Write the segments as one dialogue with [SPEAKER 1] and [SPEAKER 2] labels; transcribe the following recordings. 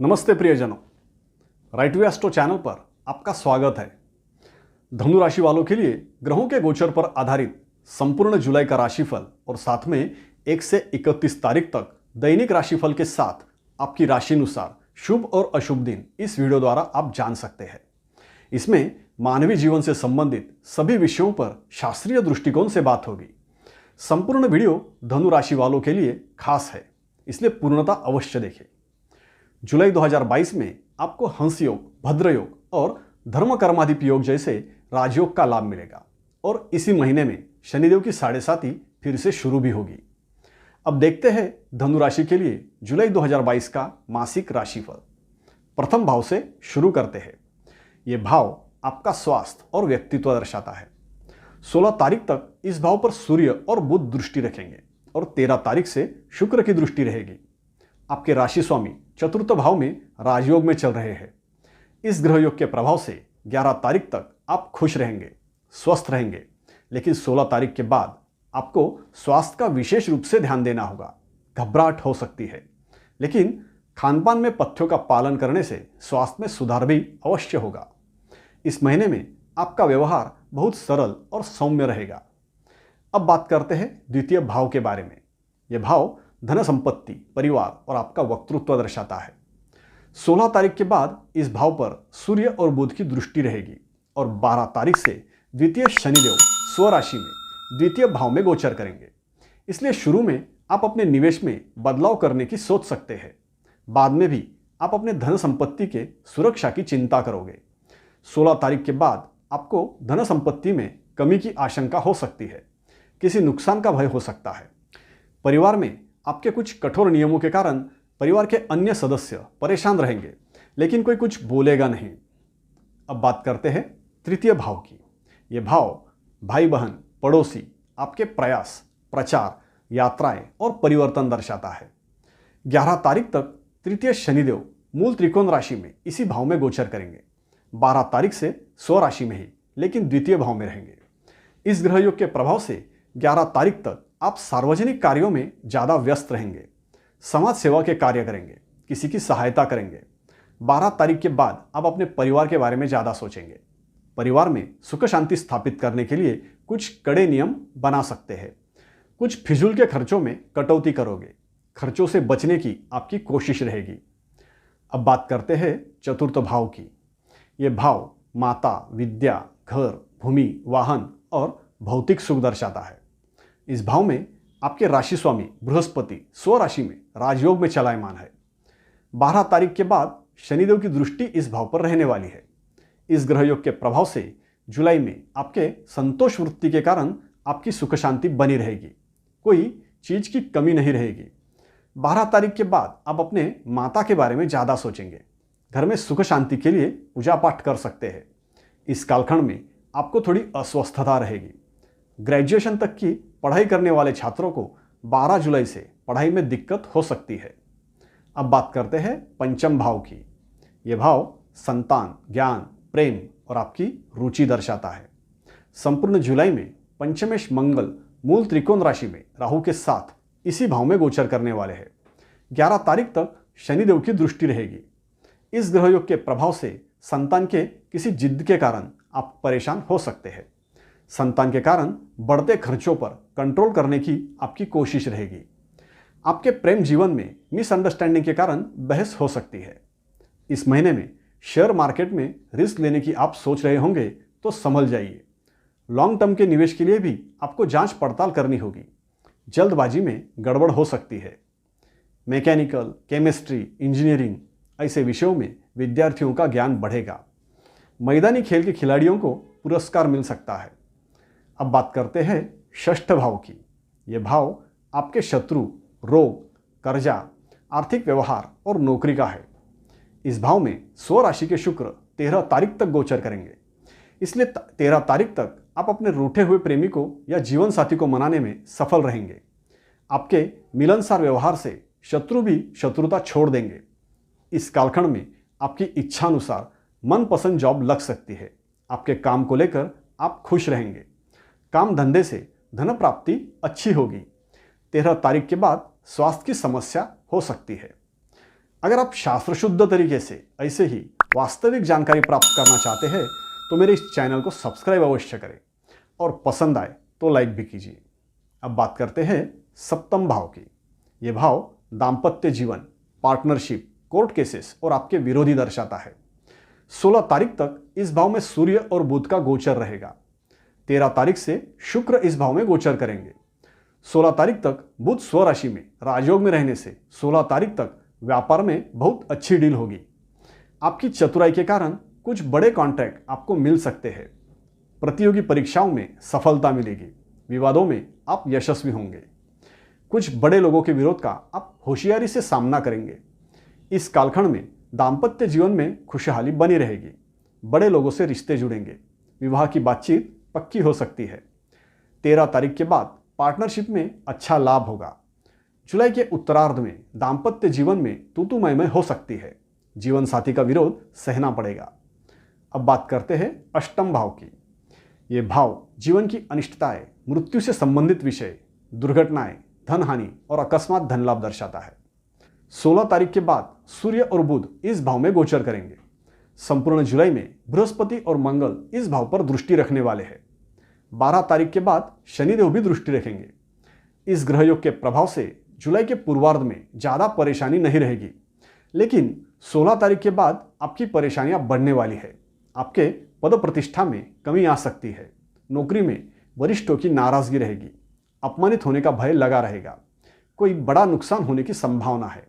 [SPEAKER 1] नमस्ते प्रियजनों, right way astro channel पर आपका स्वागत है। धनु राशि वालों के लिए ग्रहों के गोचर पर आधारित संपूर्ण जुलाई का राशिफल और साथ में 1 से 31 तारीख तक दैनिक राशिफल के साथ आपकी राशि अनुसार शुभ और अशुभ दिन इस वीडियो द्वारा आप जान सकते हैं। इसमें मानवीय जीवन से संबंधित सभी विषयों पर शास्त्रीय दृष्टिकोण से बात होगी। संपूर्ण वीडियो धनु राशि वालों के लिए खास है, इसलिए पूर्णता अवश्य देखें। जुलाई 2022 में आपको हंस योग, भद्र योग और धर्म कर्माधिप योग जैसे राजयोग का लाभ मिलेगा और इसी महीने में शनिदेव की 7.5 फिर से शुरू भी होगी। अब देखते हैं धनु राशि के लिए जुलाई 2022 का मासिक राशिफल। प्रथम भाव से शुरू करते हैं। यह भाव आपका स्वास्थ्य और व्यक्तित्व दर्शाता है। 16 तारीख तक इस भाव पर सूर्य और बुध दृष्टि रखेंगे और 13 तारीख से शुक्र की दृष्टि रहेगी। आपके राशि स्वामी चतुर्थ भाव में राजयोग में चल रहे हैं। इस ग्रह योग के प्रभाव से 11 तारीख तक आप खुश रहेंगे, स्वस्थ रहेंगे, लेकिन 16 तारीख के बाद आपको स्वास्थ्य का विशेष रूप से ध्यान देना होगा। घबराहट हो सकती है, लेकिन खानपान में पथ्यों का पालन करने से स्वास्थ्य में सुधार भी अवश्य होगा। इस महीने में आपका व्यवहार बहुत सरल और सौम्य रहेगा। अब बात करते हैं द्वितीय भाव के बारे में। यह भाव धन संपत्ति, परिवार और आपका वक्तृत्व दर्शाता है। 16 तारीख के बाद इस भाव पर सूर्य और बुध की दृष्टि रहेगी और 12 तारीख से द्वितीय शनिदेव स्वराशि में द्वितीय भाव में गोचर करेंगे। इसलिए शुरू में आप अपने निवेश में बदलाव करने की सोच सकते हैं। बाद में भी आप अपने धन संपत्ति के सुरक्षा की चिंता करोगे। 16 तारीख के बाद आपको धन संपत्ति में कमी की आशंका हो सकती है। किसी नुकसान का भय हो सकता है। परिवार में आपके कुछ कठोर नियमों के कारण परिवार के अन्य सदस्य परेशान रहेंगे, लेकिन कोई कुछ बोलेगा नहीं। अब बात करते हैं तृतीय भाव की। यह भाव भाई बहन, पड़ोसी, आपके प्रयास, प्रचार, यात्राएं और परिवर्तन दर्शाता है। 11 तारीख तक तृतीय शनिदेव मूल त्रिकोण राशि में इसी भाव में गोचर करेंगे। 12 तारीख से स्वराशि में ही, लेकिन द्वितीय भाव में रहेंगे। इस ग्रह योग के प्रभाव से 11 तारीख तक आप सार्वजनिक कार्यों में ज़्यादा व्यस्त रहेंगे, समाज सेवा के कार्य करेंगे, किसी की सहायता करेंगे। 12 तारीख के बाद आप अपने परिवार के बारे में ज़्यादा सोचेंगे। परिवार में सुख शांति स्थापित करने के लिए कुछ कड़े नियम बना सकते हैं। कुछ फिजूल के खर्चों में कटौती करोगे। खर्चों से बचने की आपकी कोशिश रहेगी। अब बात करते हैं चतुर्थ भाव की। ये भाव माता, विद्या, घर, भूमि, वाहन और भौतिक सुख दर्शाता है। इस भाव में आपके राशि स्वामी बृहस्पति स्वराशि में राजयोग में चलायमान है। 12 तारीख के बाद शनिदेव की दृष्टि इस भाव पर रहने वाली है। इस ग्रह योग के प्रभाव से जुलाई में आपके संतोष वृत्ति के कारण आपकी सुख शांति बनी रहेगी। कोई चीज की कमी नहीं रहेगी। 12 तारीख के बाद आप अपने माता के बारे में ज़्यादा सोचेंगे। घर में सुख शांति के लिए पूजा पाठ कर सकते हैं। इस कालखंड में आपको थोड़ी अस्वस्थता रहेगी। ग्रेजुएशन तक की पढ़ाई करने वाले छात्रों को 12 जुलाई से पढ़ाई में दिक्कत हो सकती है। अब बात करते हैं पंचम भाव की। यह भाव संतान, ज्ञान, प्रेम और आपकी रुचि दर्शाता है। संपूर्ण जुलाई में पंचमेश मंगल मूल त्रिकोण राशि में राहु के साथ इसी भाव में गोचर करने वाले हैं। 11 तारीख तक शनिदेव की दृष्टि रहेगी। इस ग्रह योग के प्रभाव से संतान के किसी जिद के कारण आप परेशान हो सकते हैं। संतान के कारण बढ़ते खर्चों पर कंट्रोल करने की आपकी कोशिश रहेगी। आपके प्रेम जीवन में मिसअंडरस्टैंडिंग के कारण बहस हो सकती है। इस महीने में शेयर मार्केट में रिस्क लेने की आप सोच रहे होंगे तो संभल जाइए। लॉन्ग टर्म के निवेश के लिए भी आपको जांच पड़ताल करनी होगी। जल्दबाजी में गड़बड़ हो सकती है। मैकेनिकल, केमिस्ट्री, इंजीनियरिंग ऐसे विषयों में विद्यार्थियों का ज्ञान बढ़ेगा। मैदानी खेल के खिलाड़ियों को पुरस्कार मिल सकता है। अब बात करते हैं षष्ठ भाव की। यह भाव आपके शत्रु, रोग, कर्जा, आर्थिक व्यवहार और नौकरी का है। इस भाव में स्वराशि के शुक्र 13 तारीख तक गोचर करेंगे। इसलिए 13 तारीख तक आप अपने रूठे हुए प्रेमी को या जीवन साथी को मनाने में सफल रहेंगे। आपके मिलनसार व्यवहार से शत्रु भी शत्रुता छोड़ देंगे। इस कालखंड में आपकी इच्छानुसार मनपसंद जॉब लग सकती है। आपके काम को लेकर आप खुश रहेंगे। काम धंधे से धन प्राप्ति अच्छी होगी। 13 तारीख के बाद स्वास्थ्य की समस्या हो सकती है। अगर आप शास्त्र शुद्ध तरीके से ऐसे ही वास्तविक जानकारी प्राप्त करना चाहते हैं तो मेरे इस चैनल को सब्सक्राइब अवश्य करें और पसंद आए तो लाइक भी कीजिए। अब बात करते हैं सप्तम भाव की। यह भाव दाम्पत्य जीवन, पार्टनरशिप, कोर्ट केसेस और आपके विरोधी दर्शाता है। 16 तारीख तक इस भाव में सूर्य और बुध का गोचर रहेगा। 13 तारीख से शुक्र इस भाव में गोचर करेंगे। 16 तारीख तक बुध स्वराशि में राजयोग में रहने से 16 तारीख तक व्यापार में बहुत अच्छी डील होगी। आपकी चतुराई के कारण कुछ बड़े कॉन्ट्रैक्ट आपको मिल सकते हैं। प्रतियोगी परीक्षाओं में सफलता मिलेगी। विवादों में आप यशस्वी होंगे। कुछ बड़े लोगों के विरोध का आप होशियारी से सामना करेंगे। इस कालखंड में दाम्पत्य जीवन में खुशहाली बनी रहेगी। बड़े लोगों से रिश्ते जुड़ेंगे। विवाह की बातचीत पक्की हो सकती है। 13 तारीख के बाद पार्टनरशिप में अच्छा लाभ होगा। जुलाई के उत्तरार्ध में दाम्पत्य जीवन में तूतुमय हो सकती है। जीवन साथी का विरोध सहना पड़ेगा। अब बात करते हैं अष्टम भाव की। ये भाव जीवन की अनिष्टताएं, मृत्यु से संबंधित विषय, दुर्घटनाएं, धन हानि और अकस्मात धन लाभ दर्शाता है। 16 तारीख के बाद सूर्य और बुध इस भाव में गोचर करेंगे। संपूर्ण जुलाई में बृहस्पति और मंगल इस भाव पर दृष्टि रखने वाले हैं। 12 तारीख के बाद शनिदेव भी दृष्टि रखेंगे। इस ग्रहयोग के प्रभाव से जुलाई के पूर्वार्ध में ज़्यादा परेशानी नहीं रहेगी, लेकिन 16 तारीख के बाद आपकी परेशानियां बढ़ने वाली है। आपके पद प्रतिष्ठा में कमी आ सकती है। नौकरी में वरिष्ठों की नाराजगी रहेगी। अपमानित होने का भय लगा रहेगा। कोई बड़ा नुकसान होने की संभावना है।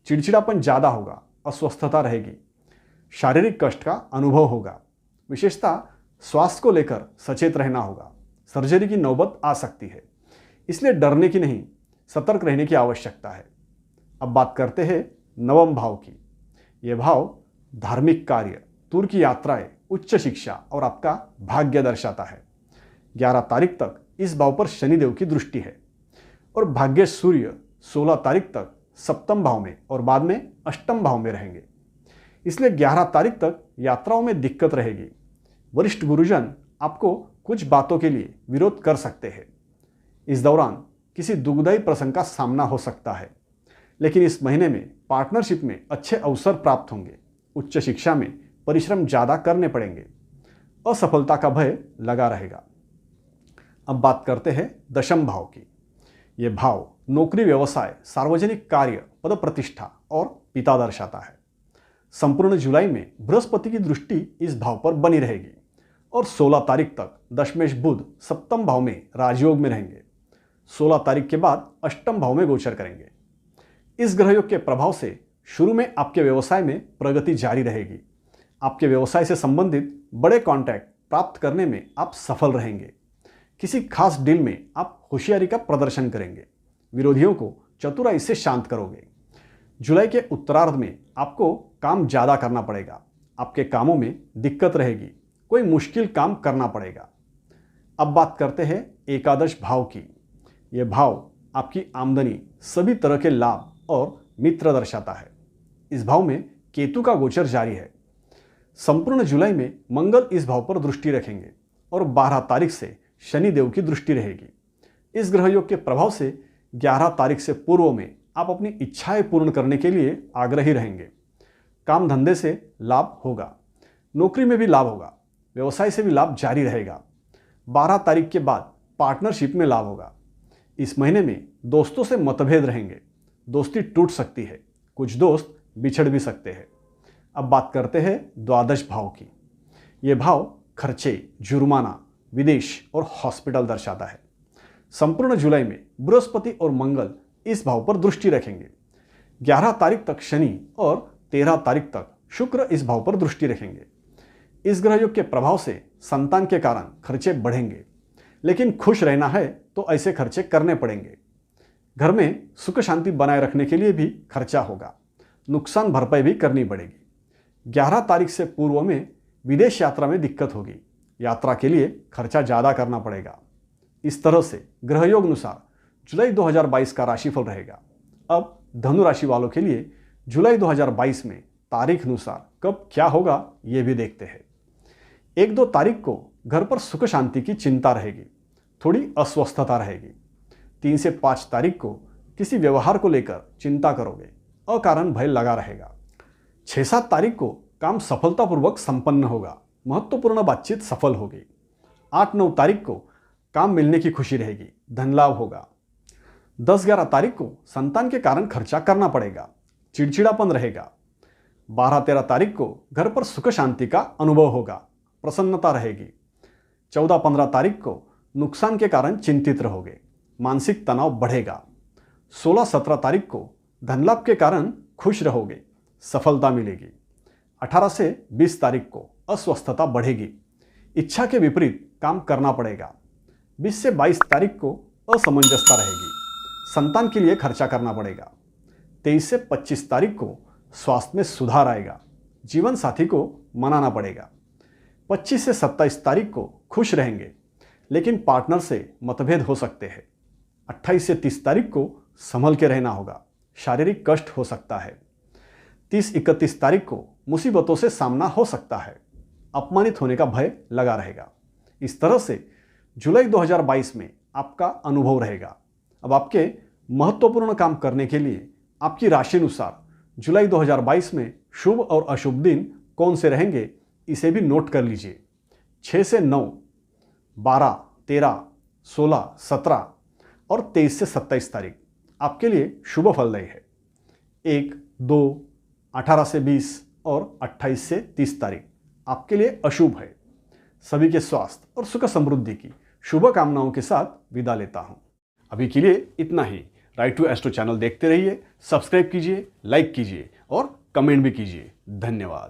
[SPEAKER 1] चिड़चिड़ापन ज़्यादा होगा। अस्वस्थता रहेगी। शारीरिक कष्ट का अनुभव होगा। विशेषतः स्वास्थ्य को लेकर सचेत रहना होगा। सर्जरी की नौबत आ सकती है, इसलिए डरने की नहीं, सतर्क रहने की आवश्यकता है। अब बात करते हैं नवम भाव की। यह भाव धार्मिक कार्य, दूर की यात्राएं, उच्च शिक्षा और आपका भाग्य दर्शाता है। 11 तारीख तक इस भाव पर शनिदेव की दृष्टि है और भाग्य सूर्य 16 तारीख तक सप्तम भाव में और बाद में अष्टम भाव में रहेंगे। इसलिए 11 तारीख तक यात्राओं में दिक्कत रहेगी। वरिष्ठ गुरुजन आपको कुछ बातों के लिए विरोध कर सकते हैं। इस दौरान किसी दुखदायी प्रसंग का सामना हो सकता है, लेकिन इस महीने में पार्टनरशिप में अच्छे अवसर प्राप्त होंगे। उच्च शिक्षा में परिश्रम ज़्यादा करने पड़ेंगे। असफलता का भय लगा रहेगा। अब बात करते हैं दशम भाव की। यह भाव नौकरी, व्यवसाय, सार्वजनिक कार्य, पद प्रतिष्ठा और पिता दर्शाता है। संपूर्ण जुलाई में बृहस्पति की दृष्टि इस भाव पर बनी रहेगी और 16 तारीख तक दशमेश बुध सप्तम भाव में राजयोग में रहेंगे। 16 तारीख के बाद अष्टम भाव में गोचर करेंगे। इस ग्रहयोग के प्रभाव से शुरू में आपके व्यवसाय में प्रगति जारी रहेगी। आपके व्यवसाय से संबंधित बड़े कॉन्ट्रैक्ट प्राप्त करने में आप सफल रहेंगे। किसी खास डील में आप होशियारी का प्रदर्शन करेंगे। विरोधियों को चतुराई से शांत करोगे। जुलाई के उत्तरार्ध में आपको काम ज़्यादा करना पड़ेगा। आपके कामों में दिक्कत रहेगी। कोई मुश्किल काम करना पड़ेगा। अब बात करते हैं एकादश भाव की। यह भाव आपकी आमदनी, सभी तरह के लाभ और मित्र दर्शाता है। इस भाव में केतु का गोचर जारी है। संपूर्ण जुलाई में मंगल इस भाव पर दृष्टि रखेंगे और 12 तारीख से शनिदेव की दृष्टि रहेगी। इस ग्रहयोग के प्रभाव से 11 तारीख से पूर्व में आप अपनी इच्छाएं पूर्ण करने के लिए आग्रही रहेंगे। काम धंधे से लाभ होगा। नौकरी में भी लाभ होगा। व्यवसाय से भी लाभ जारी रहेगा। 12 तारीख के बाद पार्टनरशिप में लाभ होगा। इस महीने में दोस्तों से मतभेद रहेंगे। दोस्ती टूट सकती है। कुछ दोस्त बिछड़ भी सकते हैं। अब बात करते हैं द्वादश भाव की। यह भाव खर्चे, जुर्माना, विदेश और हॉस्पिटल दर्शाता है। संपूर्ण जुलाई में बृहस्पति और मंगल इस भाव पर दृष्टि रखेंगे। 11 तारीख तक शनि और 13 तारीख तक शुक्र इस भाव पर दृष्टि रखेंगे। इस ग्रहयोग के प्रभाव से संतान के कारण खर्चे बढ़ेंगे, लेकिन खुश रहना है तो ऐसे खर्चे करने पड़ेंगे। घर में सुख शांति बनाए रखने के लिए भी खर्चा होगा। नुकसान भरपाई भी करनी पड़ेगी। 11 तारीख से पूर्व में विदेश यात्रा में दिक्कत होगी। यात्रा के लिए खर्चा ज़्यादा करना पड़ेगा। इस तरह से ग्रहयोग अनुसार जुलाई 2022 का राशिफल रहेगा। अब धनु राशि वालों के लिए जुलाई 2022 में तारीख अनुसार कब क्या होगा ये भी देखते हैं। 1-2 तारीख को घर पर सुख शांति की चिंता रहेगी, थोड़ी अस्वस्थता रहेगी। 3 से 5 तारीख को किसी व्यवहार को लेकर चिंता करोगे। अकारण भय लगा रहेगा। 6-7 तारीख को काम सफलतापूर्वक संपन्न होगा, महत्वपूर्ण बातचीत सफल होगी। 8-9 तारीख को काम मिलने की खुशी रहेगी, धन लाभ होगा। 10-11 तारीख को संतान के कारण खर्चा करना पड़ेगा, चिड़चिड़ापन रहेगा। 12-13 तारीख को घर पर सुख शांति का अनुभव होगा, प्रसन्नता रहेगी। 14-15 तारीख को नुकसान के कारण चिंतित रहोगे, मानसिक तनाव बढ़ेगा। 16-17 तारीख को धन लाभ के कारण खुश रहोगे, सफलता मिलेगी। 18 से 20 तारीख को अस्वस्थता बढ़ेगी, इच्छा के विपरीत काम करना पड़ेगा। 20 से 22 तारीख को असमंजसता रहेगी, संतान के लिए खर्चा करना पड़ेगा। 23 से 25 तारीख को स्वास्थ्य में सुधार आएगा, जीवन साथी को मनाना पड़ेगा। 25 से 27 तारीख को खुश रहेंगे, लेकिन पार्टनर से मतभेद हो सकते हैं। 28 से 30 तारीख को संभल के रहना होगा, शारीरिक कष्ट हो सकता है। 30-31 तारीख को मुसीबतों से सामना हो सकता है, अपमानित होने का भय लगा रहेगा। इस तरह से जुलाई 2022 में आपका अनुभव रहेगा। अब आपके महत्वपूर्ण काम करने के लिए आपकी राशि अनुसार जुलाई 2022 में शुभ और अशुभ दिन कौन से रहेंगे, इसे भी नोट कर लीजिए। 6 से 9, 12, 13, 16, 17 और 23 से 27 तारीख आपके लिए शुभ फलदायी है। 1, 2, 18 से 20 और 28 से 30 तारीख आपके लिए अशुभ है। सभी के स्वास्थ्य और सुख समृद्धि की शुभ कामनाओं के साथ विदा लेता हूं। अभी के लिए इतना ही। राइट टू एस्ट्रो चैनल देखते रहिए, सब्सक्राइब कीजिए, लाइक कीजिए और कमेंट भी कीजिए। धन्यवाद।